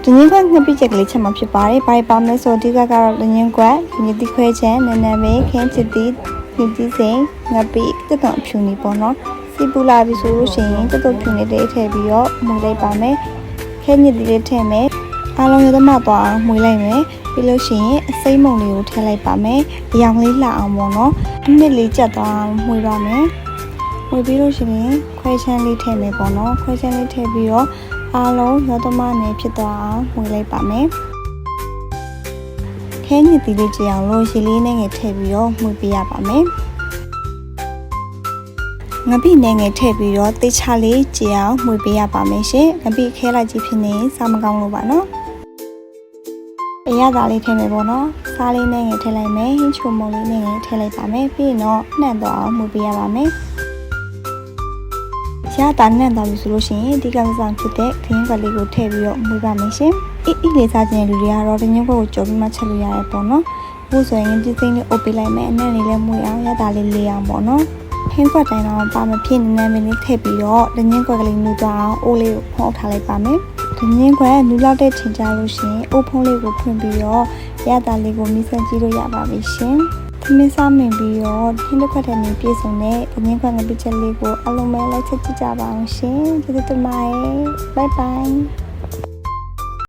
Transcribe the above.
တငင်းခွက်ငပိချက်ကလေးချက်မှာဖြစ်ပါတယ်ဘာပါမလဲဆိုဒီကတော့တငင်းခွက်ညီတိခွဲချမ်းနန်းနန်းပဲခင်းချစ်တီညီတိစိန်ငပိတက်တော့ဖြူနေပေါ့နော်စီပူလာပြီဆိုလို့ရှိရင်တက်တော့ဖြူနေတဲ့ထည့်ပြီးတော့မှုလိုက်ပါမယ်ခဲညီတိလေးထည့်မယ်အားလုံးရသမသွားအောင်မှုလိုက်မယ်ပြီးလို့ရှိရင်အစိမ့်မုံလေးကိုထည့်လိုက်ပါမယ်အရောင်လေးလှအောင်ပေါ့နော်အနစ်လေးကျက်သွားအောင်မှုပါမယ်မှုပြီးလို့ရှိရင်ခွဲချမ်းလေးထည့်မယ်ပေါ့နော်ခွဲချမ်းလေးထည့်ပြီးတော့အားလုံးရောသမနဲ့ဖြစ်သွားအောင်မှုလိုက်ပါမယ်ခဲညစ်တီလေးကြည့်အောင်လို့ရေလေးနဲ့ငယ်ထည့်ပြီးတော့မှုပေးရပါမယ်ငပိနဲ့ငယ်ထည့်ပြီးတော့တေချာလေးကြည့်အောင်မှုပေးရပါမယ်ရှင်ငပိခဲလိုက်ကြည့်ဖြစ်နေစားမကောင်းလို့ပါနော်အရသာလေးထည့်မယ်ပေါ့နော်စားလေးနဲ့ငယ်ထည့်လိုက်မယ်ဟင်းချိုမုံလေးနဲ့ငယ်ထည့်လိုက်ပါမယ်ပြီးရင်တော့နှံ့သွားအောင်မှုပေးရပါမယ်ရတာနဲ့တော့လို့ဆိုလို့ရှိရင်ဒီကစားဆောင်ဖြစ်တဲ့ခင်းခွက်လေးကိုထည့်ပြီးတော့မှုပါမယ်ရှင်အေးလေးစားခြင်းလူတွေကတော့တညခွက်ကိုကြော်ပြီးမှချက်လို့ရတယ်ပေါ့နော်အခုဆိုရင်ဒီစိမ့်လေးအုပ်ပေးလိုက်မယ်အနံ့လေးလည်းမှုအောင်ရတာလေးလေးအောင်ပေါ့နော်ခင်းခွက်တိုင်းတော့ပါမဖြစ်နည်းနည်းလေးထည့်ပြီးတော့တညခွက်ကလေးနူသွားအောင်အိုးလေးကိုဖုံးထားလိုက်ပါမယ်တညခွက်နူလောက်တဲ့ချိန်ကြလို့ရှိရင်အိုးဖုံးလေးကိုဖွင့်ပြီးတော့ရတာလေးကိုမိစမ်းကြည့်လို့ရပါပြီရှင်သမင်းစားမင်ပြီးတော့ဟင်းတစ်ခွက်တည်းနဲ့ပြည့်စုံတဲ့ငင်းခွက်ငပိချက်လေးကိုအလုံးမဲလိုက်ချက်ကြည့်ကြပါအောင်ရှင်ကျေးဇူးတင်ပါတယ်ဘိုင်ဘိုင်